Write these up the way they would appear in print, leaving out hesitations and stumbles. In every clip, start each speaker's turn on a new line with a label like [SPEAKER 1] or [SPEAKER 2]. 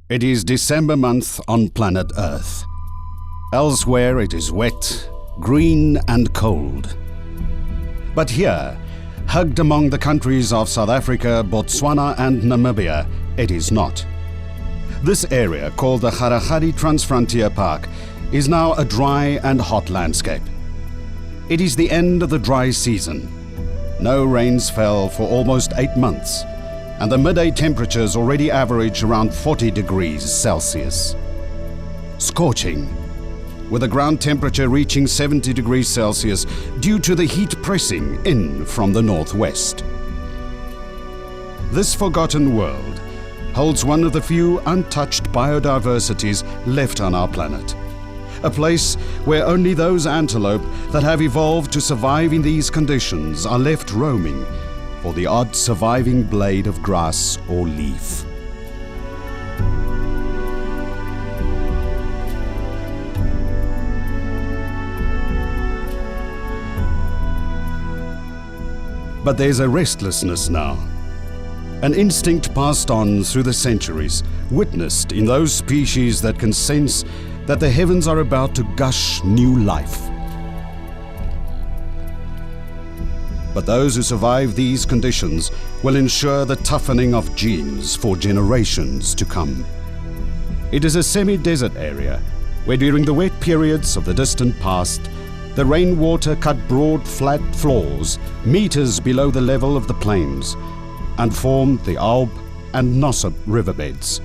[SPEAKER 1] It is December month on planet Earth. Elsewhere it is wet, green and cold. But here, hugged among the countries of South Africa, Botswana and Namibia, it is not. This area, called the Kgalagadi Transfrontier Park, is now a dry and hot landscape. It is the end of the dry season. No rains fell for almost 8 months, and the midday temperatures already average around 40 degrees Celsius. Scorching, with the ground temperature reaching 70 degrees Celsius due to the heat pressing in from the northwest. This forgotten world holds one of the few untouched biodiversities left on our planet. A place where only those antelope that have evolved to survive in these conditions are left roaming for the odd surviving blade of grass or leaf. But there's a restlessness now, an instinct passed on through the centuries, witnessed in those species that can sense that the heavens are about to gush new life. But those who survive these conditions will ensure the toughening of genes for generations to come. It is a semi-desert area where during the wet periods of the distant past, the rainwater cut broad flat floors meters below the level of the plains and formed the Auob and Nossob riverbeds.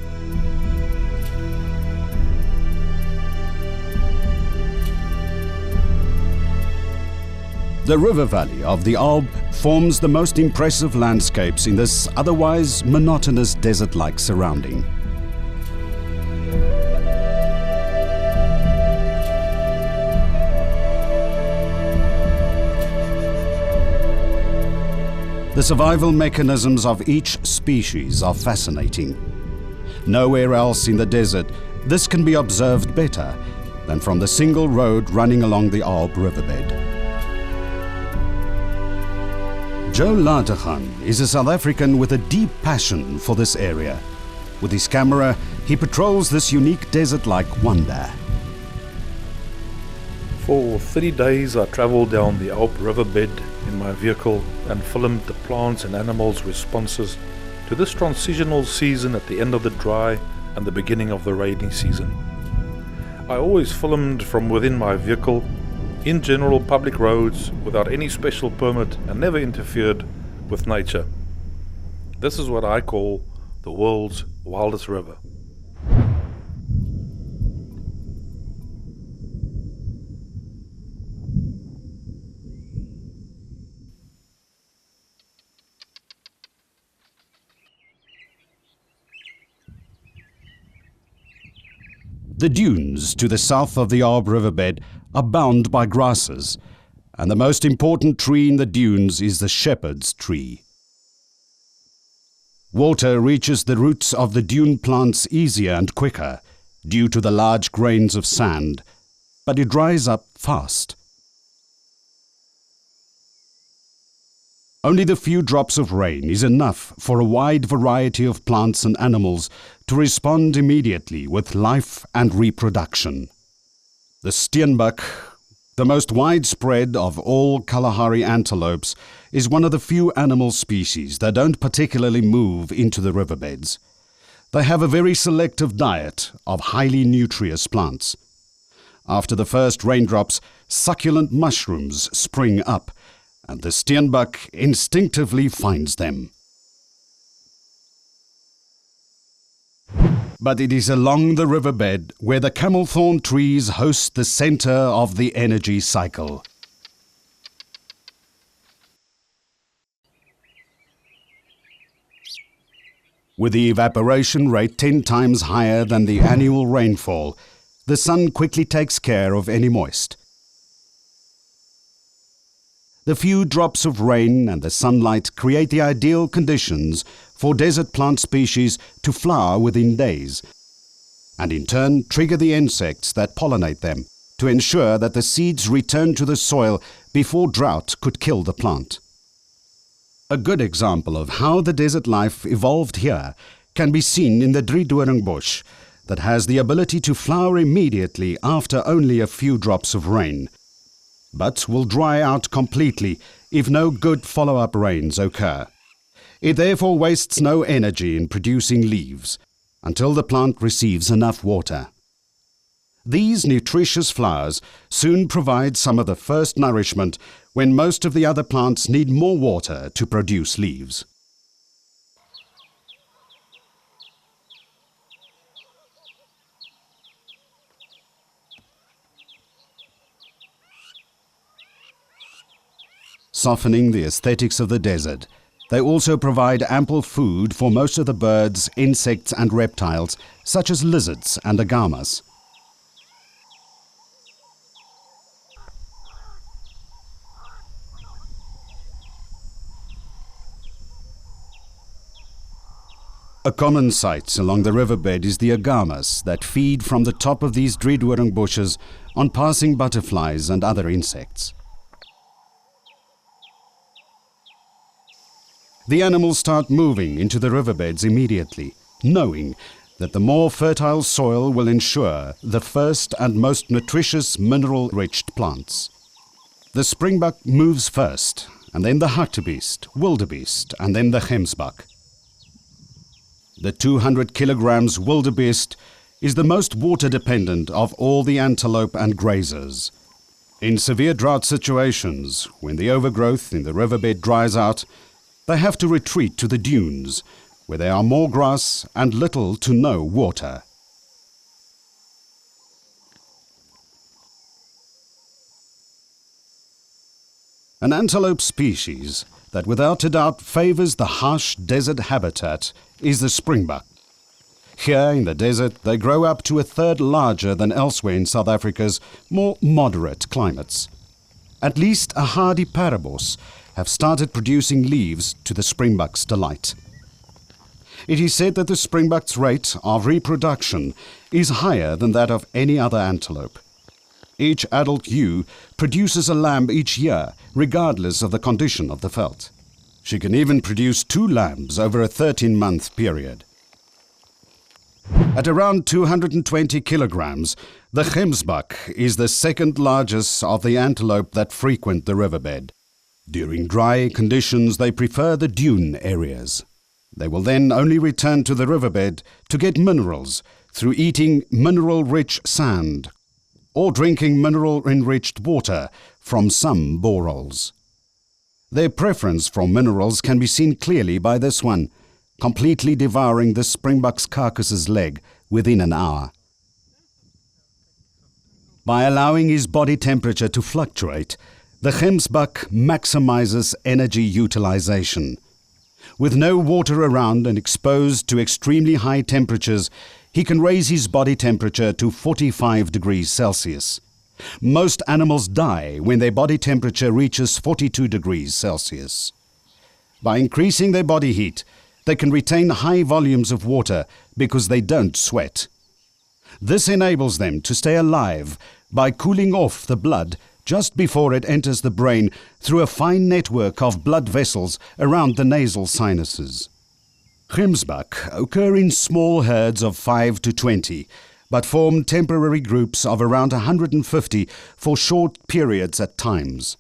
[SPEAKER 1] The river valley of the Auob forms the most impressive landscapes in this otherwise monotonous desert-like surrounding. The survival mechanisms of each species are fascinating. Nowhere else in the desert this can be observed better than from the single road running along the Auob riverbed. Joe Lateghan is a South African with a deep passion for this area. With his camera, he patrols this unique desert-like wonder.
[SPEAKER 2] For 30 days I travelled down the Auob riverbed in my vehicle and filmed the plants and animals' responses to this transitional season at the end of the dry and the beginning of the rainy season. I always filmed from within my vehicle, in general public roads, without any special permit, and never interfered with nature. This is what I call the world's wildest river.
[SPEAKER 1] The dunes to the south of the Auob riverbed are bound by grasses, and the most important tree in the dunes is the shepherd's tree. Water reaches the roots of the dune plants easier and quicker due to the large grains of sand, but it dries up fast. Only the few drops of rain is enough for a wide variety of plants and animals to respond immediately with life and reproduction. The Steenbok, the most widespread of all Kalahari antelopes, is one of the few animal species that don't particularly move into the riverbeds. They have a very selective diet of highly nutritious plants. After the first raindrops, succulent mushrooms spring up, and the Steenbok instinctively finds them. But it is along the riverbed where the Camelthorn trees host the center of the energy cycle. With the evaporation rate 10 times higher than the annual rainfall, the sun quickly takes care of any moist. The few drops of rain and the sunlight create the ideal conditions for desert plant species to flower within days, and in turn trigger the insects that pollinate them to ensure that the seeds return to the soil before drought could kill the plant. A good example of how the desert life evolved here can be seen in the Driedoring bush that has the ability to flower immediately after only a few drops of rain, but will dry out completely if no good follow-up rains occur. It therefore wastes no energy in producing leaves until the plant receives enough water. These nutritious flowers soon provide some of the first nourishment when most of the other plants need more water to produce leaves. Softening the aesthetics of the desert, they also provide ample food for most of the birds, insects and reptiles, such as lizards and agamas. A common sight along the riverbed is the agamas that feed from the top of these Driedoring bushes on passing butterflies and other insects. The animals start moving into the riverbeds immediately, knowing that the more fertile soil will ensure the first and most nutritious mineral-rich plants. The Springbuck moves first, and then the wildebeest, and then the Gemsbok. The 200 kilograms wildebeest is the most water-dependent of all the antelope and grazers. In severe drought situations, when the overgrowth in the riverbed dries out, they have to retreat to the dunes, where there are more grass and little to no water. An antelope species that without a doubt favours the harsh desert habitat is the Springbuck. Here in the desert they grow up to a third larger than elsewhere in South Africa's more moderate climates. At least a hardy parabos have started producing leaves to the Springbuck's delight. It is said that the Springbuck's rate of reproduction is higher than that of any other antelope. Each adult ewe produces a lamb each year, regardless of the condition of the veld. She can even produce 2 lambs over a 13-month period. At around 220 kilograms, the Gemsbok is the second largest of the antelope that frequent the riverbed. During dry conditions, they prefer the dune areas. They will then only return to the riverbed to get minerals through eating mineral-rich sand or drinking mineral-enriched water from some boreholes. Their preference for minerals can be seen clearly by this one, completely devouring the Springbuck's carcass's leg within an hour. By allowing his body temperature to fluctuate, the Gemsbok maximizes energy utilization. With no water around and exposed to extremely high temperatures, he can raise his body temperature to 45 degrees Celsius. Most animals die when their body temperature reaches 42 degrees Celsius. By increasing their body heat, they can retain high volumes of water because they don't sweat. This enables them to stay alive by cooling off the blood just before it enters the brain through a fine network of blood vessels around the nasal sinuses. Gemsbok occur in small herds of 5 to 20, but form temporary groups of around 150 for short periods at times.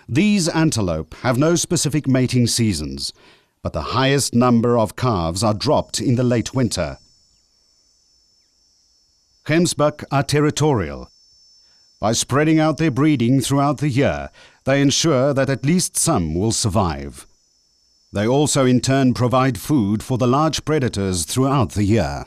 [SPEAKER 1] These antelope have no specific mating seasons, but the highest number of calves are dropped in the late winter. Gemsbok are territorial. By spreading out their breeding throughout the year, they ensure that at least some will survive. They also in turn provide food for the large predators throughout the year.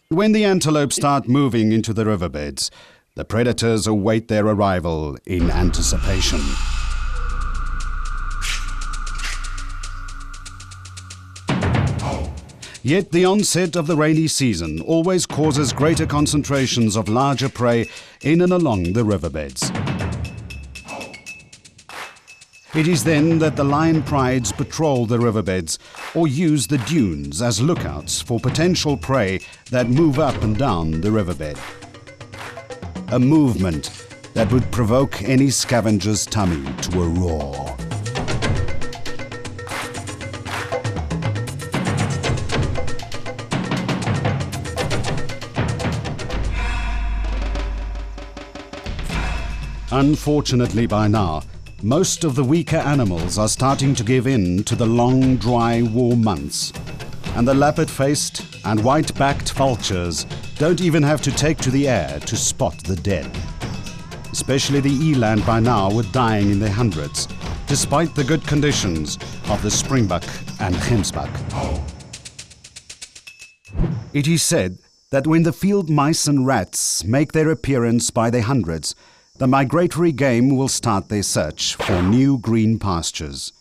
[SPEAKER 1] When the antelope start moving into the riverbeds, the predators await their arrival in anticipation. Yet the onset of the rainy season always causes greater concentrations of larger prey in and along the riverbeds. It is then that the lion prides patrol the riverbeds or use the dunes as lookouts for potential prey that move up and down the riverbed. A movement that would provoke any scavenger's tummy to a roar. Unfortunately, by now, most of the weaker animals are starting to give in to the long, dry, warm months. And the leopard-faced and white-backed vultures don't even have to take to the air to spot the dead. Especially the eland by now were dying in their hundreds, despite the good conditions of the Springbuck and Gemsbok. It is said that when the field mice and rats make their appearance by the hundreds, the migratory game will start their search for new green pastures.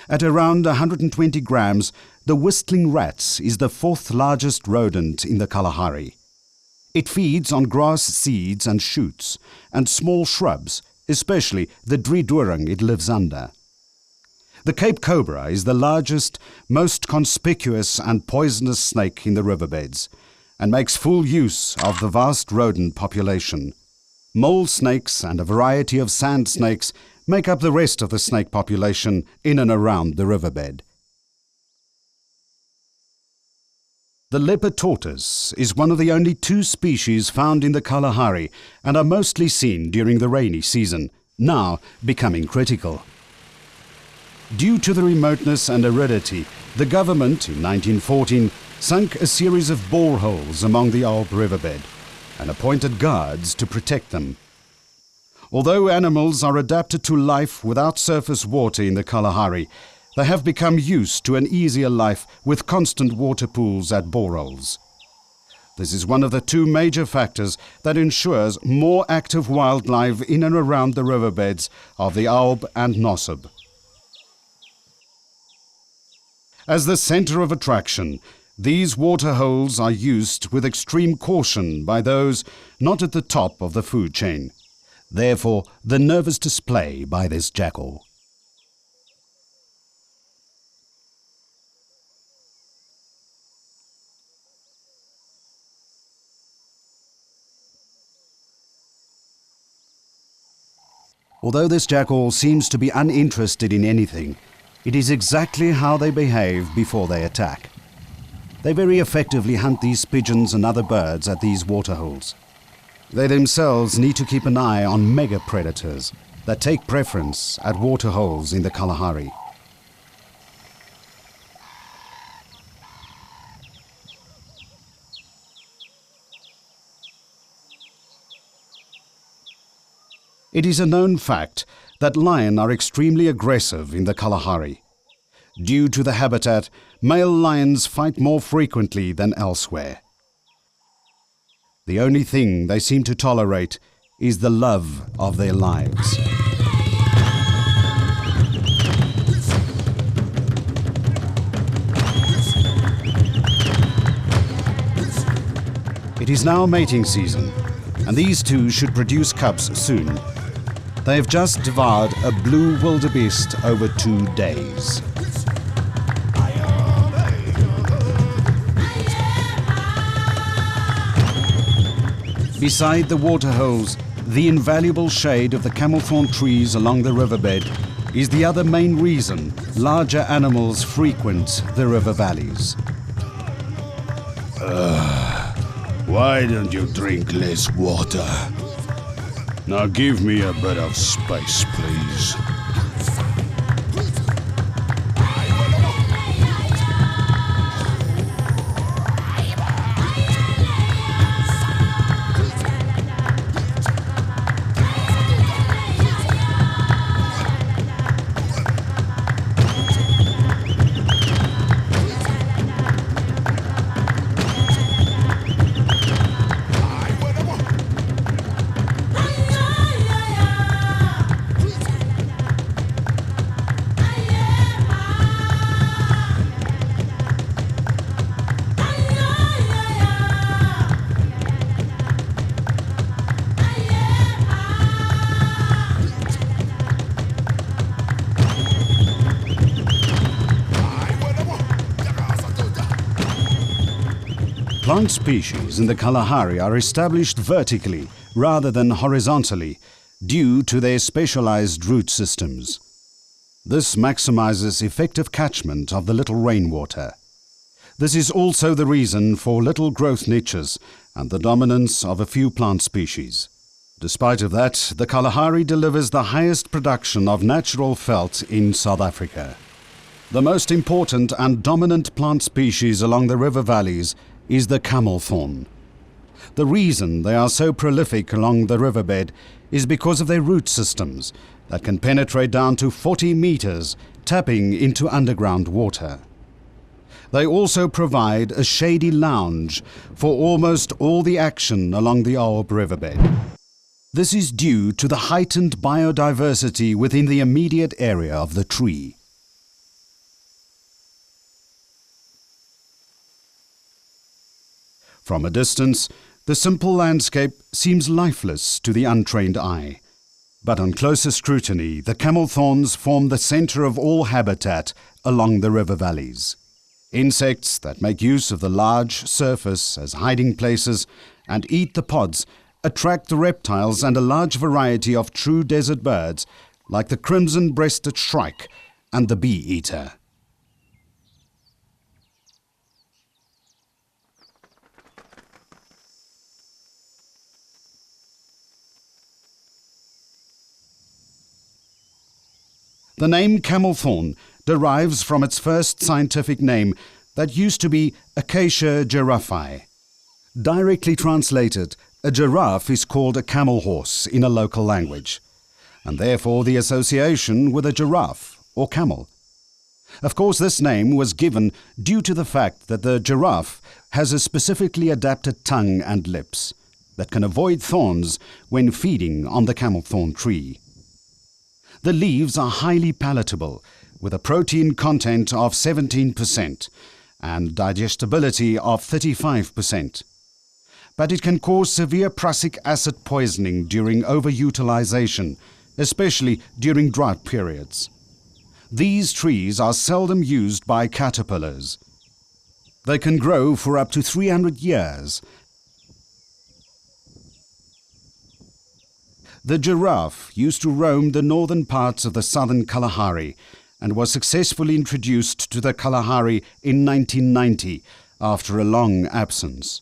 [SPEAKER 1] At around 120 grams, the whistling rat is the fourth largest rodent in the Kalahari. It feeds on grass seeds and shoots, and small shrubs, especially the Driedoring it lives under. The Cape cobra is the largest, most conspicuous and poisonous snake in the riverbeds, and makes full use of the vast rodent population. Mole snakes and a variety of sand snakes make up the rest of the snake population in and around the riverbed. The Leopard Tortoise is one of the only two species found in the Kalahari and are mostly seen during the rainy season, now becoming critical. Due to the remoteness and aridity, the government in 1914 sunk a series of boreholes along the Auob Riverbed and appointed guards to protect them. Although animals are adapted to life without surface water in the Kalahari, they have become used to an easier life with constant water pools at boreholes. This is one of the two major factors that ensures more active wildlife in and around the riverbeds of the Auob and Nossob. As the center of attraction, these waterholes are used with extreme caution by those not at the top of the food chain. Therefore, the nervous display by this jackal. Although this jackal seems to be uninterested in anything, it is exactly how they behave before they attack. They very effectively hunt these pigeons and other birds at these waterholes. They themselves need to keep an eye on mega predators that take preference at waterholes in the Kalahari. It is a known fact that lions are extremely aggressive in the Kalahari. Due to the habitat, male lions fight more frequently than elsewhere. The only thing they seem to tolerate is the love of their lives. It is now mating season, and these two should produce cubs soon. They have just devoured a Bluewildebeest over 2 days. Beside the waterholes, the invaluable shade of the Camelthorn trees along the riverbed is the other main reason larger animals frequent the river valleys.
[SPEAKER 3] Why don't you drink less water? Now give me a bit of space, please.
[SPEAKER 1] Plant species in the Kalahari are established vertically rather than horizontally due to their specialized root systems. This maximizes effective catchment of the little rainwater. This is also the reason for little growth niches and the dominance of a few plant species. Despite of that, the Kalahari delivers the highest production of natural felt in South Africa. The most important and dominant plant species along the river valleys is the Camelthorn. The reason they are so prolific along the riverbed is because of their root systems that can penetrate down to 40 meters, tapping into underground water. They also provide a shady lounge for almost all the action along the Auob Riverbed. This is due to the heightened biodiversity within the immediate area of the tree. From a distance, the simple landscape seems lifeless to the untrained eye. But on closer scrutiny, the camelthorns form the center of all habitat along the river valleys. Insects that make use of the large surface as hiding places and eat the pods attract the reptiles and a large variety of true desert birds like the crimson-breasted shrike and the bee-eater. The name Camelthorn derives from its first scientific name that used to be Acacia giraffi. Directly translated, a giraffe is called a camel horse in a local language, and therefore the association with a giraffe or camel. Of course, this name was given due to the fact that the giraffe has a specifically adapted tongue and lips that can avoid thorns when feeding on the camelthorn tree. The leaves are highly palatable, with a protein content of 17% and digestibility of 35%. But it can cause severe prussic acid poisoning during overutilization, especially during drought periods. These trees are seldom used by caterpillars. They can grow for up to 300 years. The giraffe used to roam the northern parts of the southern Kalahari and was successfully introduced to the Kalahari in 1990 after a long absence.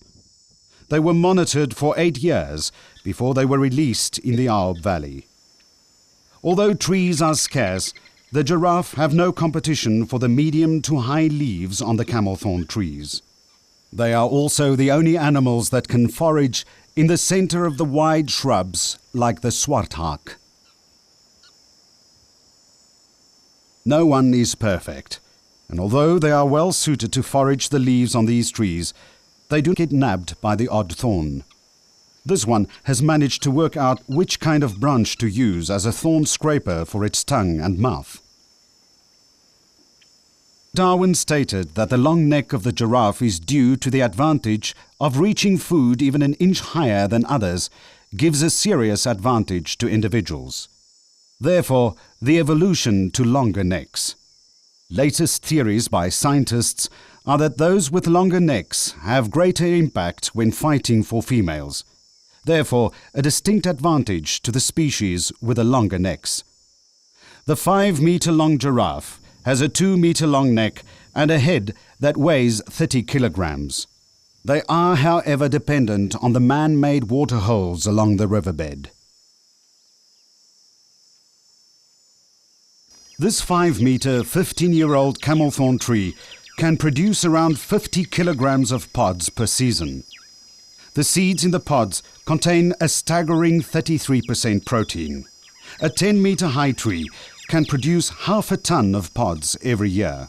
[SPEAKER 1] They were monitored for 8 years before they were released in the Auob Valley. Although trees are scarce, the giraffe have no competition for the medium to high leaves on the camelthorn trees. They are also the only animals that can forage in the center of the wide shrubs like the swarthak. No one is perfect, and although they are well suited to forage the leaves on these trees, they do get nabbed by the odd thorn. This one has managed to work out which kind of branch to use as a thorn scraper for its tongue and mouth. Darwin stated that the long neck of the giraffe is due to the advantage of reaching food even an inch higher than others, gives a serious advantage to individuals. Therefore, the evolution to longer necks. Latest theories by scientists are that those with longer necks have greater impact when fighting for females. Therefore, a distinct advantage to the species with the longer necks. The 5-meter-long giraffe has a 2-meter-long neck and a head that weighs 30 kilograms. They are, however, dependent on the man-made water holes along the riverbed. This 5-meter, 15-year-old camelthorn tree can produce around 50 kilograms of pods per season. The seeds in the pods contain a staggering 33% protein. A 10-meter high tree can produce half a ton of pods every year.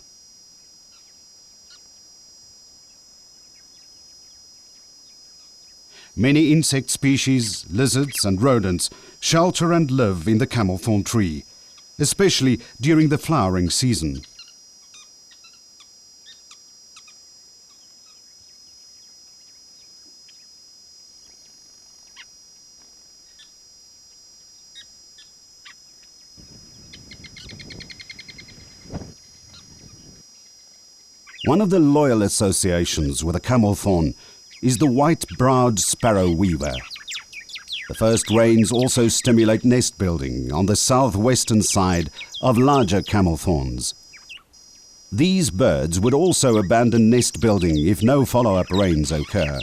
[SPEAKER 1] Many insect species, lizards and rodents shelter and live in the camelthorn tree, especially during the flowering season. One of the loyal associations with the camelthorn is the white-browed sparrow weaver. The first rains also stimulate nest building on the southwestern side of larger camelthorns. These birds would also abandon nest building if no follow-up rains occur.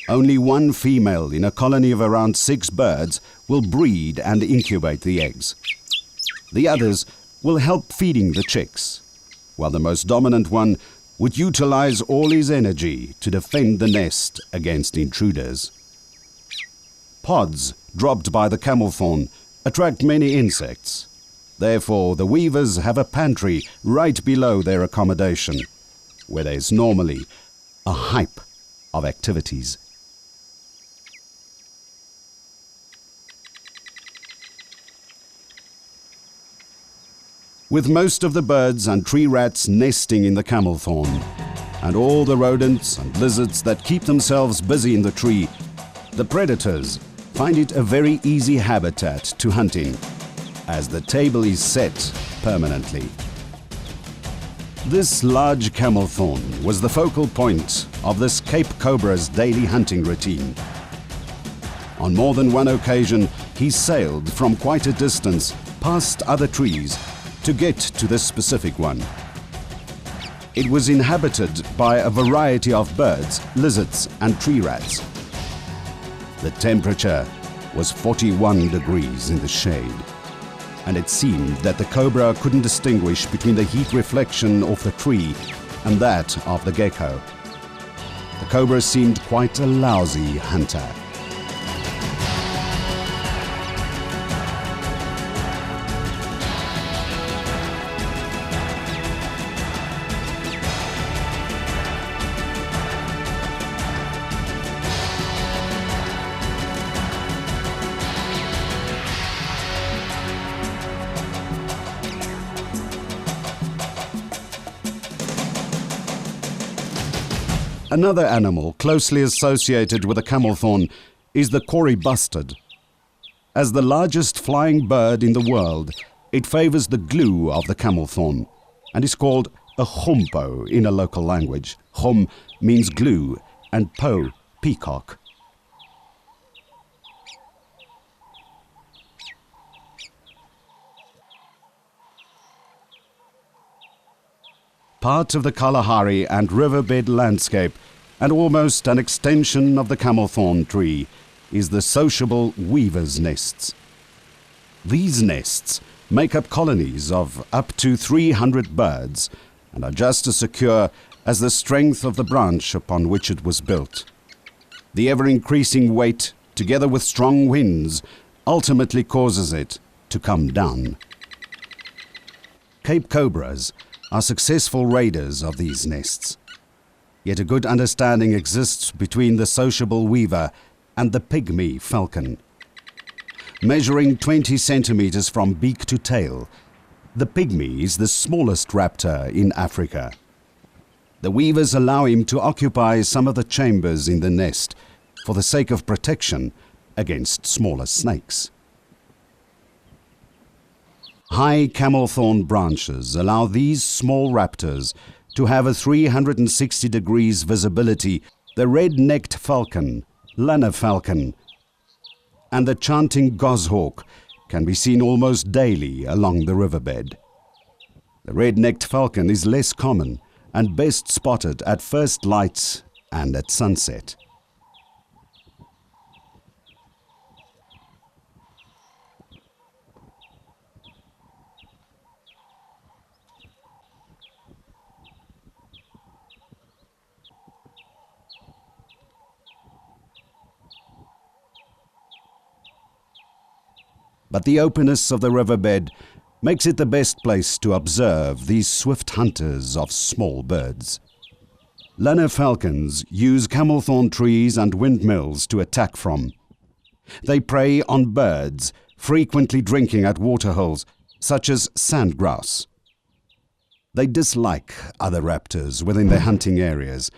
[SPEAKER 1] Only one female in a colony of around 6 birds will breed and incubate the eggs. The others will help feeding the chicks, while the most dominant one would utilize all his energy to defend the nest against intruders. Pods dropped by the camelthorn attract many insects. Therefore, the weavers have a pantry right below their accommodation, where there's normally a hype of activities. With most of the birds and tree rats nesting in the camelthorn, and all the rodents and lizards that keep themselves busy in the tree, the predators find it a very easy habitat to hunt in, as the table is set permanently. This large camelthorn was the focal point of this Cape Cobra's daily hunting routine. On more than one occasion, he sailed from quite a distance past other trees to get to this specific one. It was inhabited by a variety of birds, lizards and tree rats. The temperature was 41 degrees in the shade, and it seemed that the cobra couldn't distinguish between the heat reflection off the tree and that of the gecko. The cobra seemed quite a lousy hunter. Another animal closely associated with the camelthorn is the Kori Bustard. As the largest flying bird in the world, it favours the glue of the camelthorn and is called a chompo in a local language. Chom means glue and po, peacock. Part of the Kalahari and riverbed landscape, and almost an extension of the Camelthorn tree, is the sociable weavers' nests. These nests make up colonies of up to 300 birds and are just as secure as the strength of the branch upon which it was built. The ever-increasing weight, together with strong winds, ultimately causes it to come down. Cape cobras are successful raiders of these nests. Yet a good understanding exists between the sociable weaver and the Pygmy Falcon. Measuring 20 centimeters from beak to tail, the pygmy is the smallest raptor in Africa. The weavers allow him to occupy some of the chambers in the nest for the sake of protection against smaller snakes. High camelthorn branches allow these small raptors to have a 360 degrees visibility. The red-necked falcon, Lanner Falcon, and the Chanting Goshawk can be seen almost daily along the riverbed. The red-necked falcon is less common and best spotted at first light and at sunset. But the openness of the riverbed makes it the best place to observe these swift hunters of small birds. Lanner falcons use camelthorn trees and windmills to attack from. They prey on birds, frequently drinking at waterholes, such as sandgrass. They dislike other raptors within their hunting areas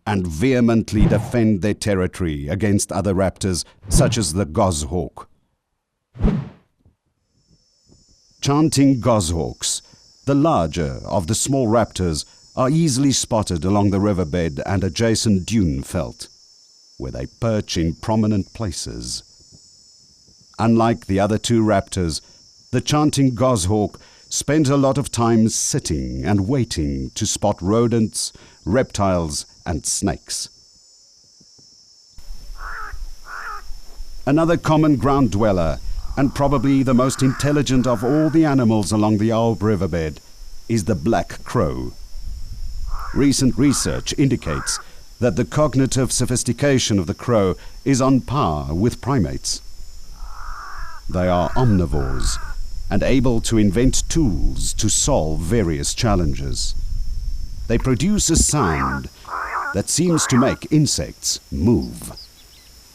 [SPEAKER 1] and vehemently defend their territory against other raptors, such as the goshawk. Chanting goshawks, the larger of the small raptors, are easily spotted along the riverbed and adjacent dune felt, where they perch in prominent places. Unlike the other two raptors, the Chanting Goshawk spends a lot of time sitting and waiting to spot rodents, reptiles, and snakes. Another common ground dweller, and probably the most intelligent of all the animals along the Auob Riverbed, is the black crow. Recent research indicates that the cognitive sophistication of the crow is on par with primates. They are omnivores and able to invent tools to solve various challenges. They produce a sound that seems to make insects move.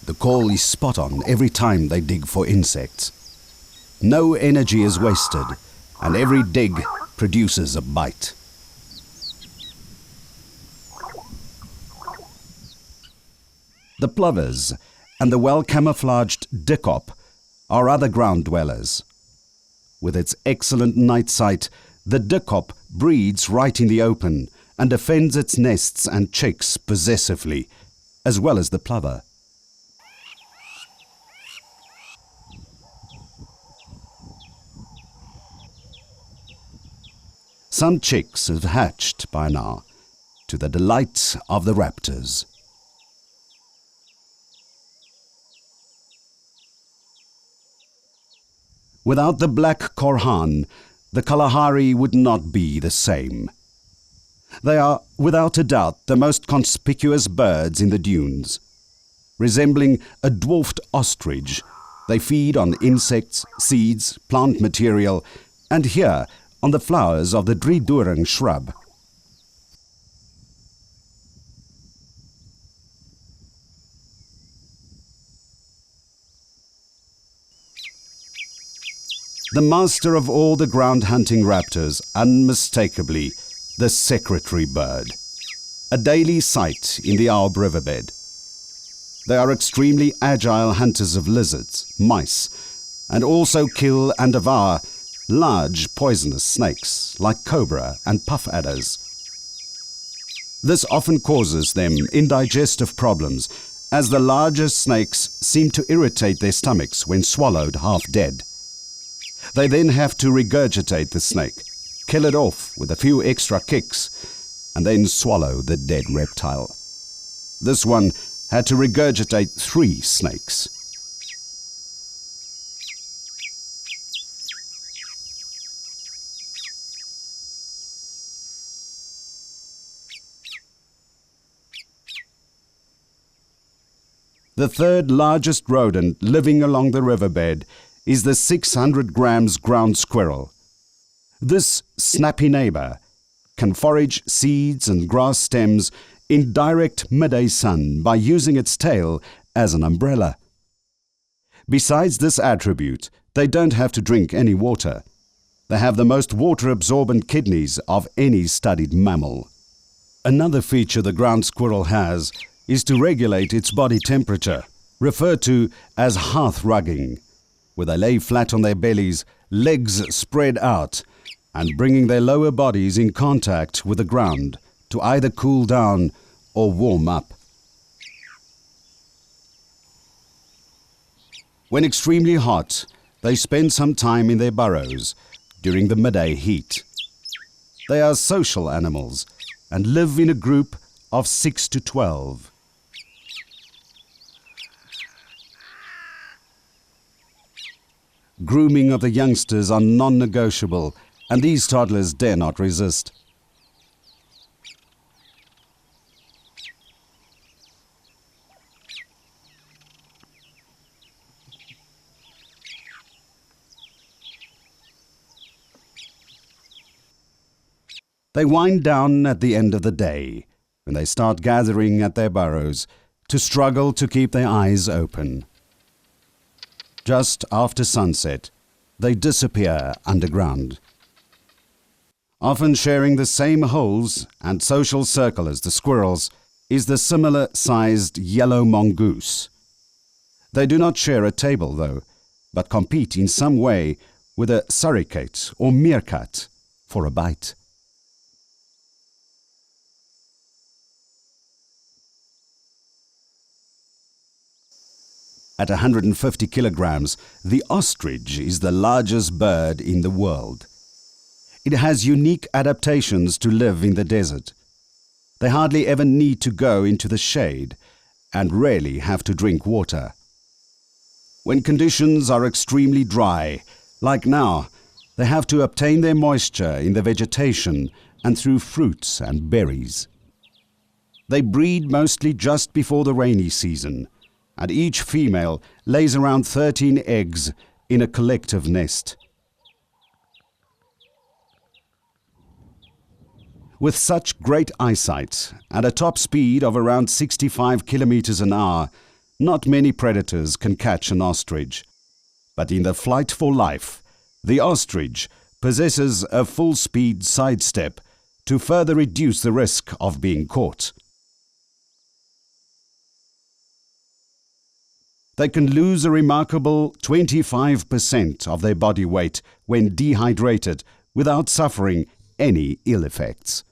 [SPEAKER 1] The call is spot on every time they dig for insects. No energy is wasted, and every dig produces a bite. The plovers and the well-camouflaged Dikkop are other ground dwellers. With its excellent night sight, the Dikkop breeds right in the open and defends its nests and chicks possessively, as well as the plover. Some chicks have hatched by now, to the delight of the raptors. Without the black korhaan, the Kalahari would not be the same. They are, without a doubt, the most conspicuous birds in the dunes. Resembling a dwarfed ostrich, they feed on insects, seeds, plant material, and here on the flowers of the Driedoring shrub. The master of all the ground-hunting raptors, unmistakably the secretary bird, a daily sight in the Auob Riverbed. They are extremely agile hunters of lizards, mice, and also kill and devour large poisonous snakes like cobra and puff adders. This often causes them indigestive problems, as the larger snakes seem to irritate their stomachs when swallowed half dead. They then have to regurgitate the snake, kill it off with a few extra kicks, and then swallow the dead reptile. This one had to regurgitate 3 snakes. The third largest rodent living along the riverbed is the 600 grams ground squirrel. This snappy neighbor can forage seeds and grass stems in direct midday sun by using its tail as an umbrella. Besides this attribute, they don't have to drink any water. They have the most water-absorbent kidneys of any studied mammal. Another feature the ground squirrel has is to regulate its body temperature, referred to as hearth rugging, where they lay flat on their bellies, legs spread out, and bringing their lower bodies in contact with the ground to either cool down or warm up. When extremely hot, they spend some time in their burrows during the midday heat. They are social animals and live in a group of 6 to 12. Grooming of the youngsters are non-negotiable, and these toddlers dare not resist. They wind down at the end of the day, when they start gathering at their burrows to struggle to keep their eyes open. Just after sunset, they disappear underground. Often sharing the same holes and social circle as the squirrels is the similar-sized yellow mongoose. They do not share a table, though, but compete in some way with a suricate or meerkat for a bite. At 150 kilograms, the ostrich is the largest bird in the world. It has unique adaptations to live in the desert. They hardly ever need to go into the shade and rarely have to drink water. When conditions are extremely dry, like now, they have to obtain their moisture in the vegetation and through fruits and berries. They breed mostly just before the rainy season, and each female lays around 13 eggs in a collective nest. With such great eyesight and a top speed of around 65 kilometers an hour, not many predators can catch an ostrich. But in the flight for life, the ostrich possesses a full-speed sidestep to further reduce the risk of being caught. They can lose a remarkable 25% of their body weight when dehydrated without suffering any ill effects.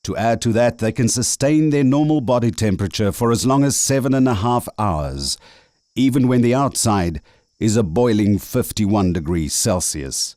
[SPEAKER 1] To add to that, they can sustain their normal body temperature for as long as 7.5 hours, even when the outside is a boiling 51 degrees Celsius.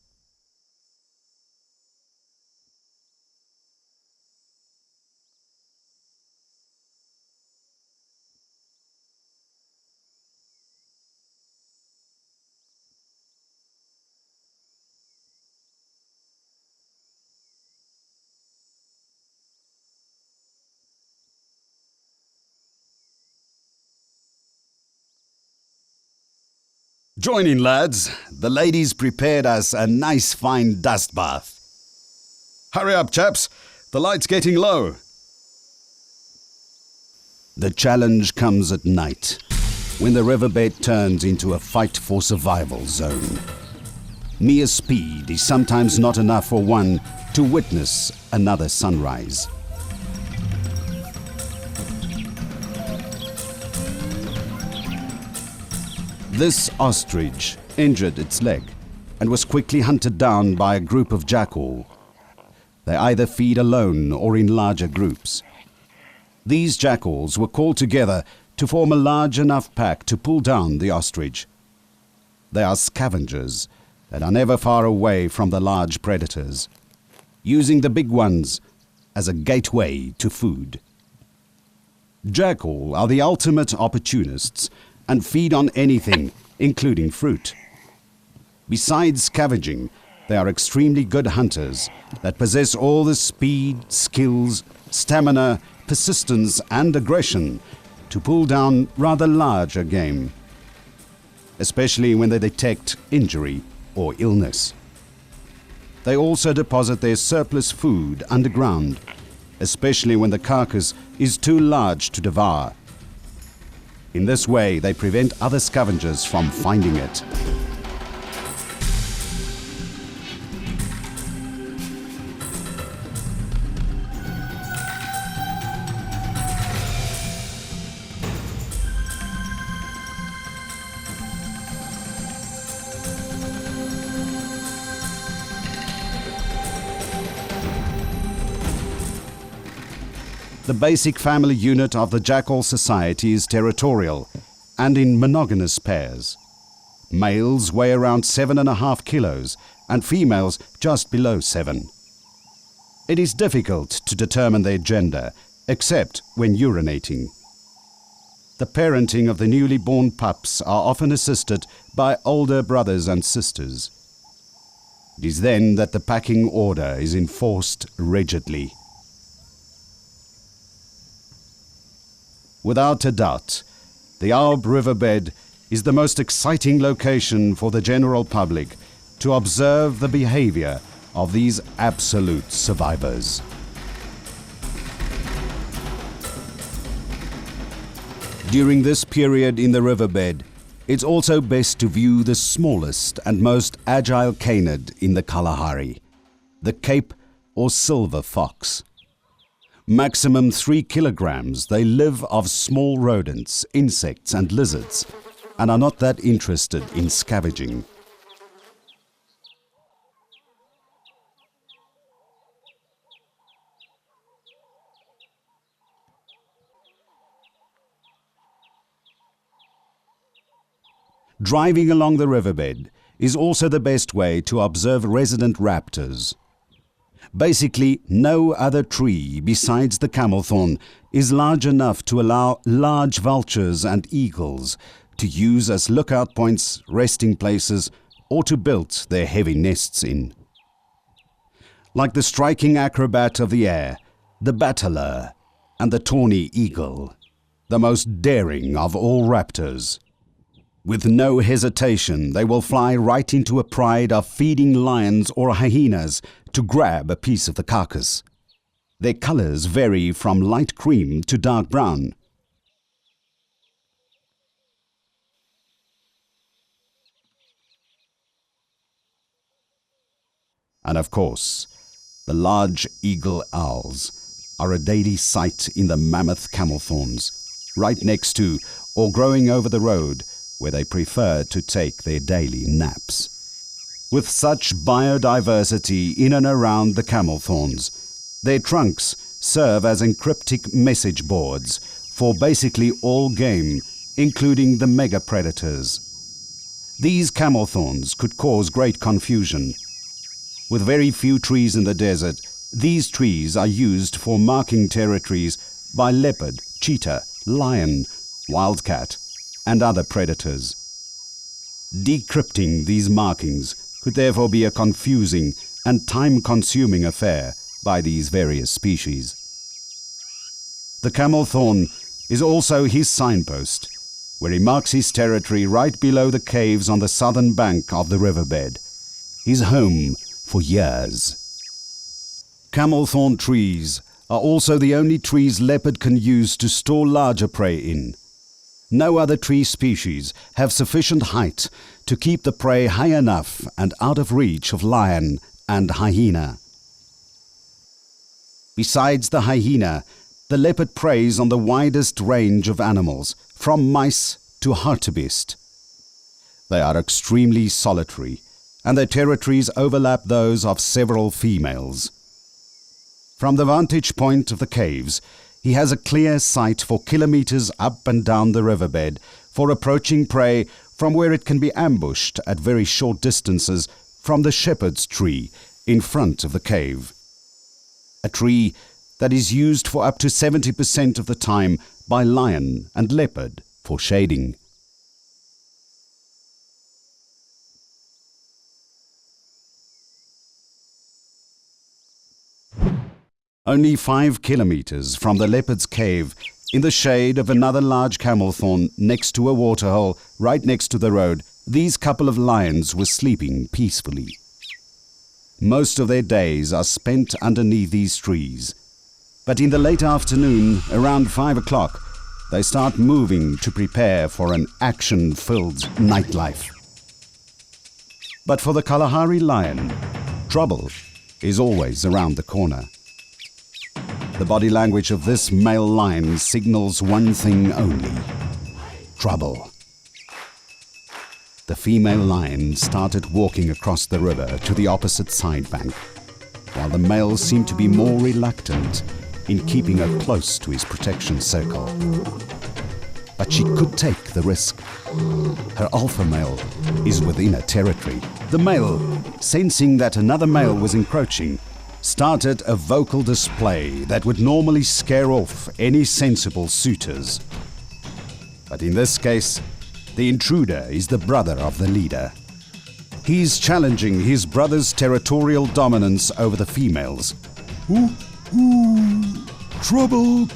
[SPEAKER 1] Join in, lads. The ladies prepared us a nice fine dust bath. Hurry up, chaps. The light's getting low. The challenge comes at night, when the riverbed turns into a fight for survival zone. Mere speed is sometimes not enough for one to witness another sunrise. This ostrich injured its leg and was quickly hunted down by a group of jackal. They either feed alone or in larger groups. These jackals were called together to form a large enough pack to pull down the ostrich. They are scavengers that are never far away from the large predators, using the big ones as a gateway to food. Jackal are the ultimate opportunists and feed on anything, including fruit. Besides scavenging, they are extremely good hunters that possess all the speed, skills, stamina, persistence and aggression to pull down rather larger game, especially when they detect injury or illness. They also deposit their surplus food underground, especially when the carcass is too large to devour. In this way, they prevent other scavengers from finding it. The basic family unit of the jackal society is territorial and in monogamous pairs. Males weigh around 7.5 kilos and females just below 7. It is difficult to determine their gender, except when urinating. The parenting of the newly born pups are often assisted by older brothers and sisters. It is then that the packing order is enforced rigidly. Without a doubt, the Auob Riverbed is the most exciting location for the general public to observe the behavior of these absolute survivors. During this period in the riverbed, it's also best to view the smallest and most agile canid in the Kalahari, the Cape or silver fox. Maximum 3 kilograms, they live of small rodents, insects and lizards, and are not that interested in scavenging. driving along the riverbed is also the best way to observe resident raptors. Basically, no other tree besides the Camelthorn is large enough to allow large vultures and eagles to use as lookout points, resting places, or to build their heavy nests in. Like the striking acrobat of the air, the battler and the Tawny Eagle, the most daring of all raptors. With no hesitation, they will fly right into a pride of feeding lions or hyenas to grab a piece of the carcass. Their colors vary from light cream to dark brown. And of course, the large eagle owls are a daily sight in the mammoth camelthorns, right next to or growing over the road where they prefer to take their daily naps. With such biodiversity in and around the camelthorns, their trunks serve as encryptic message boards for basically all game, including the mega predators. These camelthorns could cause great confusion. With very few trees in the desert, these trees are used for marking territories by leopard, cheetah, lion, wildcat, and other predators. Decrypting these markings could therefore be a confusing and time-consuming affair by these various species. The Camelthorn is also his signpost, where he marks his territory right below the caves on the southern bank of the riverbed, his home for years. Camelthorn trees are also the only trees leopard can use to store larger prey in. No other tree species have sufficient height to keep the prey high enough and out of reach of lion and hyena. Besides the hyena, the leopard preys on the widest range of animals, from mice to hartebeest. They are extremely solitary, and their territories overlap those of several females. From the vantage point of the caves, he has a clear sight for kilometers up and down the riverbed for approaching prey from where it can be ambushed at very short distances from the shepherd's tree in front of the cave. A tree that is used for up to 70% of the time by lion and leopard for shading. Only 5 kilometers from the leopard's cave, in the shade of another large camelthorn next to a waterhole right next to the road, these couple of lions were sleeping peacefully. Most of their days are spent underneath these trees, but in the late afternoon, around 5 o'clock, they start moving to prepare for an action-filled nightlife. But for the Kalahari lion, trouble is always around the corner. The body language of this male lion signals one thing only: trouble. The female lion started walking across the river to the opposite side bank, while the male seemed to be more reluctant in keeping her close to his protection circle. But she could take the risk. Her alpha male is within her territory. The male, sensing that another male was encroaching, started a vocal display that would normally scare off any sensible suitors. But in this case, the intruder is the brother of the leader. He's challenging his brother's territorial dominance over the females. Trouble!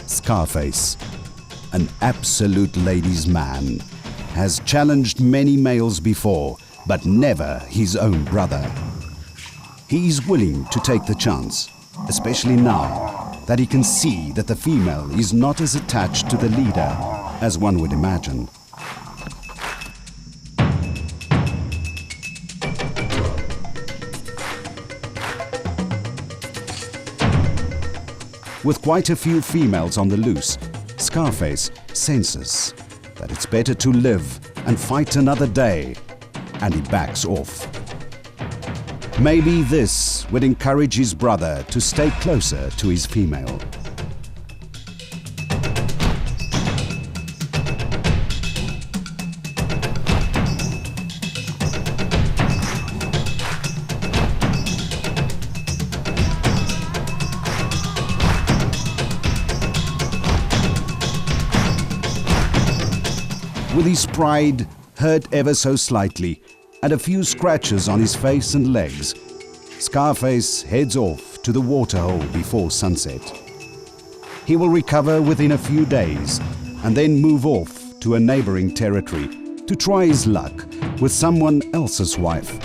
[SPEAKER 1] Scarface, an absolute ladies' man, has challenged many males before, but never his own brother. He's willing to take the chance, especially now that he can see that the female is not as attached to the leader as one would imagine. With quite a few females on the loose, Scarface senses that it's better to live and fight another day, and he backs off. Maybe this would encourage his brother to stay closer to his female. with his pride hurt ever so slightly and a few scratches on his face and legs, Scarface heads off to the waterhole before sunset. He will recover within a few days and then move off to a neighboring territory to try his luck with someone else's wife.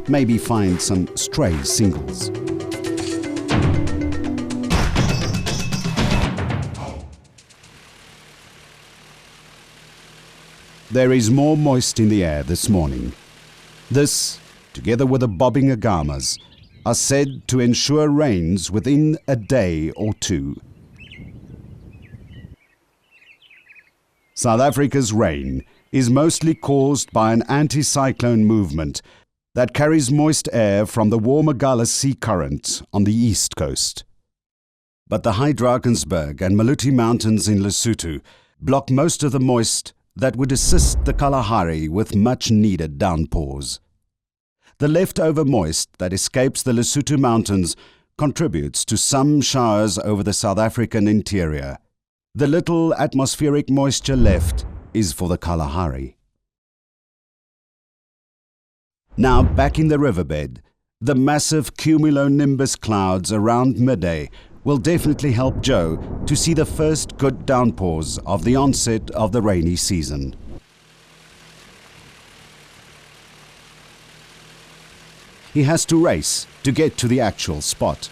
[SPEAKER 1] Maybe find some stray singles. There is more moist in the air this morning. This, together with the bobbing Agamas, are said to ensure rains within a day or two. South Africa's rain is mostly caused by an anticyclone movement that carries moist air from the warm Agama Sea current on the east coast. But the high Drakensberg and Maluti Mountains in Lesotho block most of the moist that would assist the Kalahari with much-needed downpours. The leftover moist that escapes the Lesotho Mountains contributes to some showers over the South African interior. The little atmospheric moisture left is for the Kalahari. Now back in the riverbed, the massive cumulonimbus clouds around midday will definitely help Joe to see the first good downpours of the onset of the rainy season. He has to race to get to the actual spot.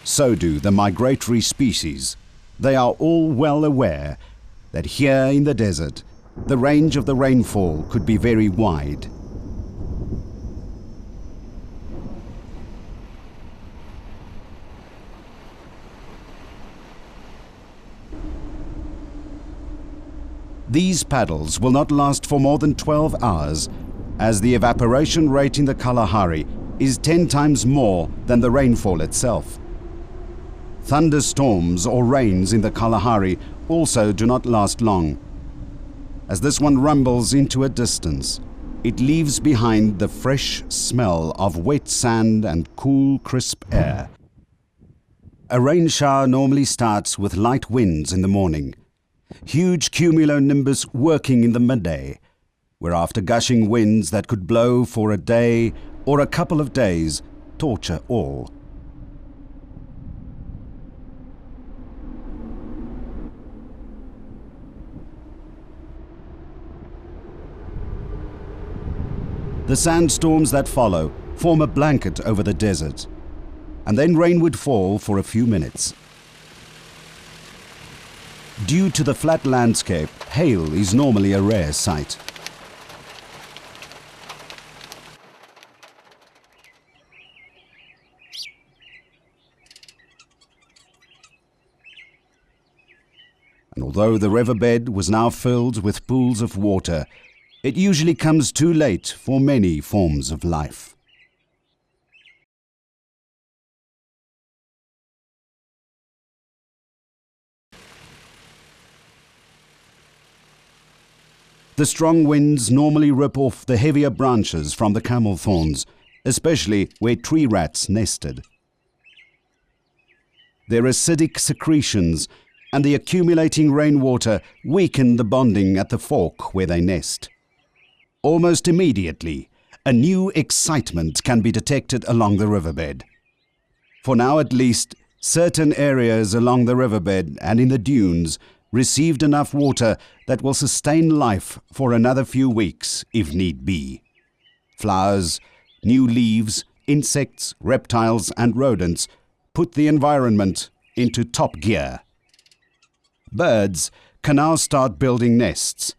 [SPEAKER 1] So do the migratory species. They are all well aware that here in the desert, the range of the rainfall could be very wide. These paddles will not last for more than 12 hours, as the evaporation rate in the Kalahari is 10 times more than the rainfall itself. Thunderstorms or rains in the Kalahari also do not last long. As this one rumbles into a distance, it leaves behind the fresh smell of wet sand and cool, crisp air. A rain shower normally starts with light winds in the morning, huge cumulonimbus working in the midday, whereafter gushing winds that could blow for a day or a couple of days torture all. The sandstorms that follow form a blanket over the desert, and then rain would fall for a few minutes. Due to the flat landscape, hail is normally a rare sight. And although the riverbed was now filled with pools of water, it usually comes too late for many forms of life. The strong winds normally rip off the heavier branches from the camelthorns, especially where tree rats nested. Their acidic secretions and the accumulating rainwater weaken the bonding at the fork where they nest. Almost immediately, a new excitement can be detected along the riverbed. For now at least, certain areas along the riverbed and in the dunes received enough water that will sustain life for another few weeks if need be. Flowers, new leaves, insects, reptiles and rodents put the environment into top gear. Birds can now start building nests.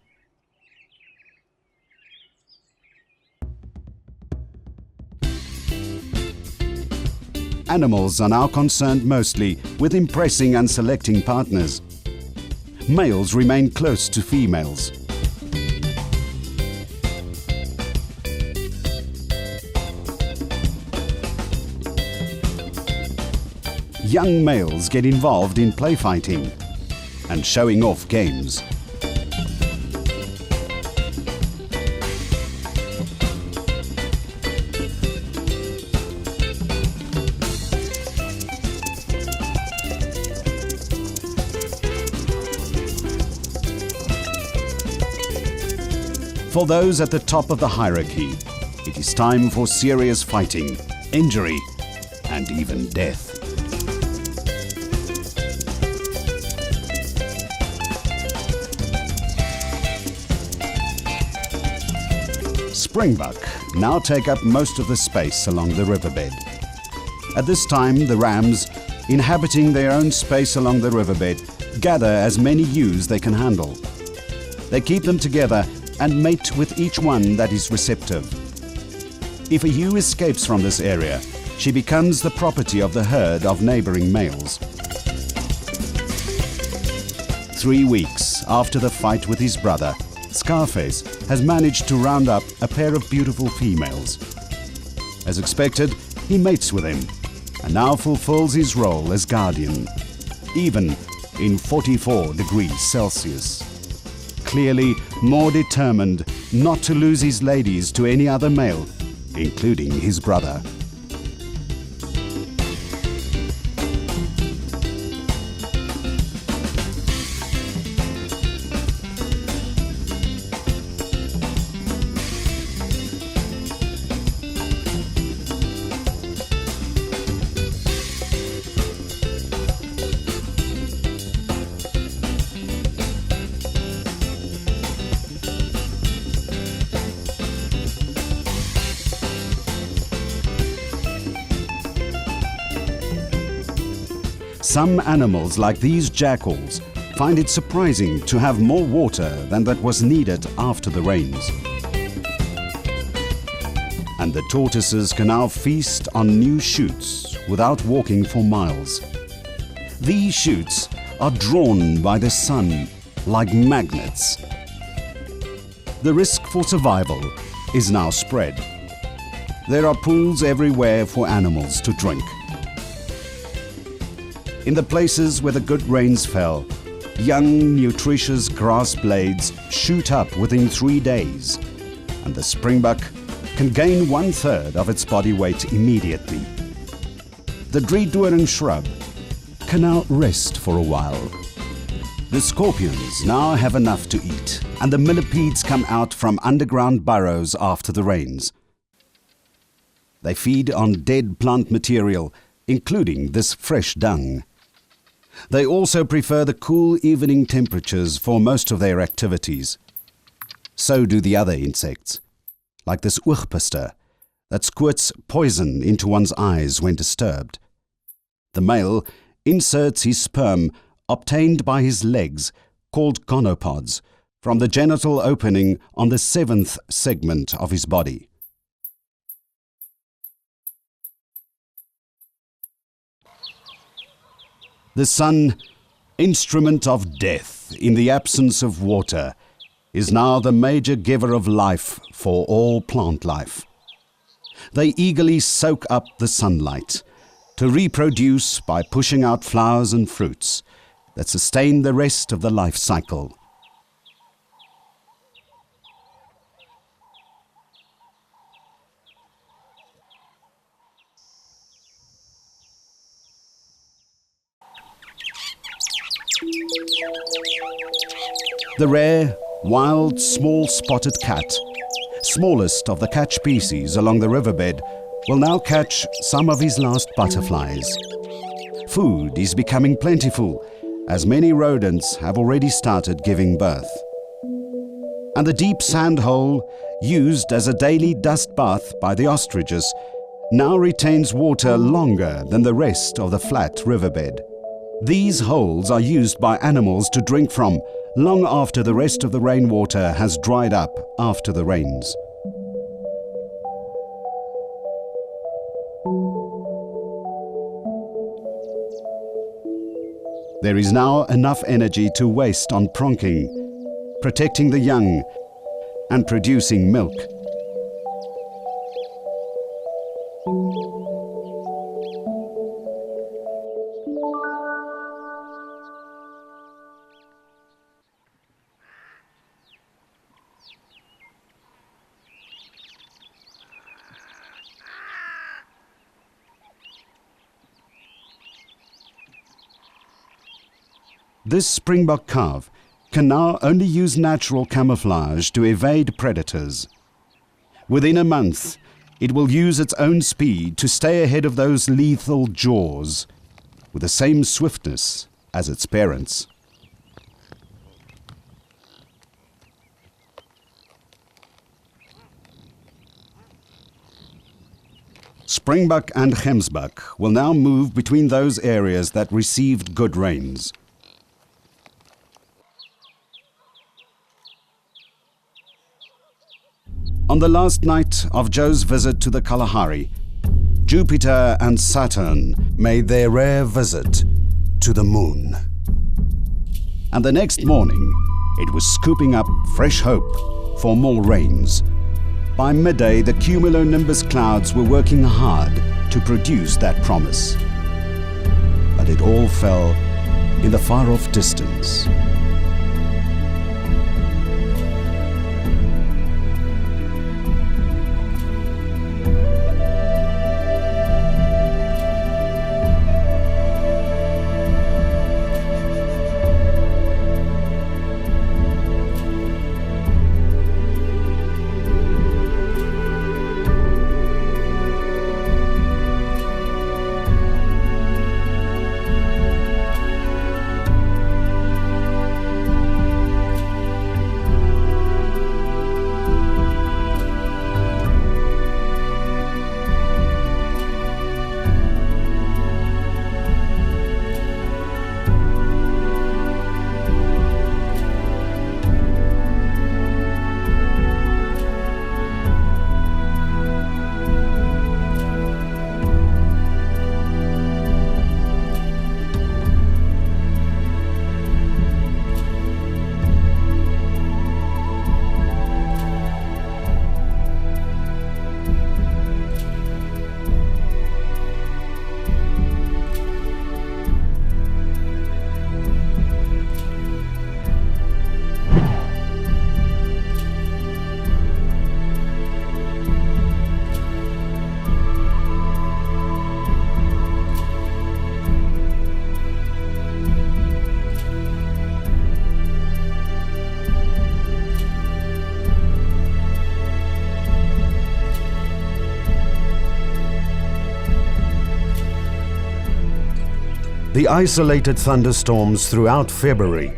[SPEAKER 1] Animals are now concerned mostly with impressing and selecting partners. Males remain close to females. Young males get involved in play fighting and showing off games. For those at the top of the hierarchy, it is time for serious fighting, injury, and even death. Springbuck now take up most of the space along the riverbed. At this time, the rams, inhabiting their own space along the riverbed, gather as many ewes they can handle. They keep them together and mate with each one that is receptive. If a ewe escapes from this area, she becomes the property of the herd of neighboring males. 3 weeks after the fight with his brother, Scarface has managed to round up a pair of beautiful females. As expected, he mates with them and now fulfills his role as guardian, even in 44 degrees Celsius. Clearly more determined not to lose his ladies to any other male, including his brother. Some animals, like these jackals, find it surprising to have more water than that was needed after the rains. And the tortoises can now feast on new shoots without walking for miles. These shoots are drawn by the sun like magnets. The risk for survival is now spread. There are pools everywhere for animals to drink. In the places where the good rains fell, young, nutritious grass blades shoot up within 3 days, and the springbuck can gain 1/3 of its body weight immediately. The Driedoring shrub can now rest for a while. The scorpions now have enough to eat, and the millipedes come out from underground burrows after the rains. They feed on dead plant material, including this fresh dung. They also prefer the cool evening temperatures for most of their activities. So do the other insects, like this Auob River that squirts poison into one's eyes when disturbed. The male inserts his sperm, obtained by his legs, called gonopods, from the genital opening on the 7th segment of his body. The sun, instrument of death in the absence of water, is now the major giver of life for all plant life. They eagerly soak up the sunlight to reproduce by pushing out flowers and fruits that sustain the rest of the life cycle. The rare, wild, small spotted cat, smallest of the cat species along the riverbed, will now catch some of his last butterflies. Food is becoming plentiful, as many rodents have already started giving birth. And the deep sand hole, used as a daily dust bath by the ostriches, now retains water longer than the rest of the flat riverbed. These holes are used by animals to drink from long after the rest of the rainwater has dried up after the rains. There is now enough energy to waste on pronking, protecting the young, and producing milk. This Springbok calf can now only use natural camouflage to evade predators. Within a month, it will use its own speed to stay ahead of those lethal jaws, with the same swiftness as its parents. Springbuck and Gemsbok will now move between those areas that received good rains. On the last night of Joe's visit to the Kalahari, Jupiter and Saturn made their rare visit to the moon. And the next morning, it was scooping up fresh hope for more rains. By midday, the cumulonimbus clouds were working hard to produce that promise. But it all fell in the far-off distance. The isolated thunderstorms throughout February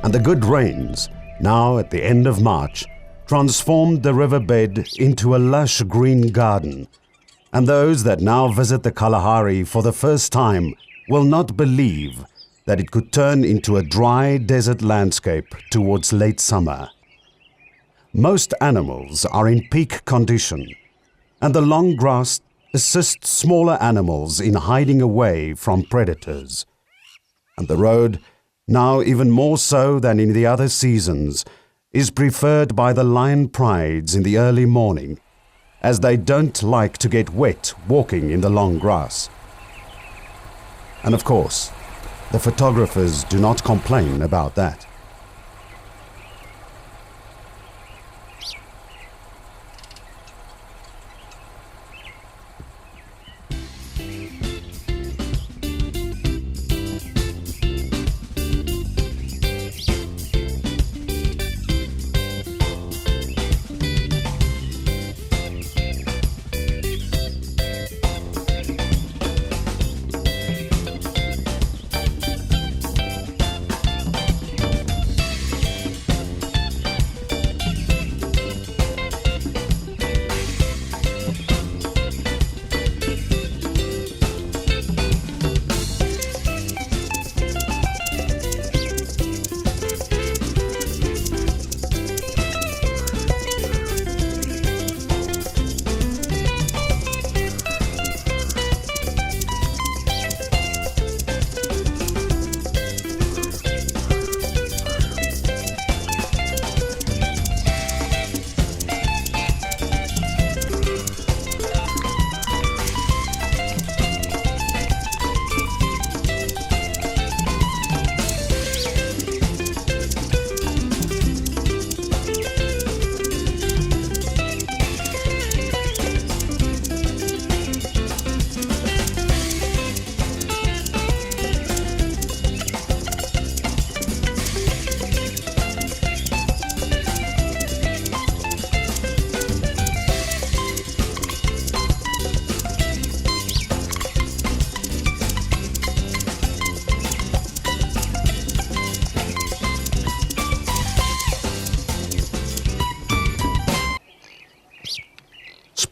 [SPEAKER 1] and the good rains, now at the end of March, transformed the riverbed into a lush green garden. And those that now visit the Kalahari for the first time will not believe that it could turn into a dry desert landscape towards late summer. Most animals are in peak condition, and the long grass assists smaller animals in hiding away from predators. And the road, now even more so than in the other seasons, is preferred by the lion prides in the early morning, as they don't like to get wet walking in the long grass. And of course, the photographers do not complain about that.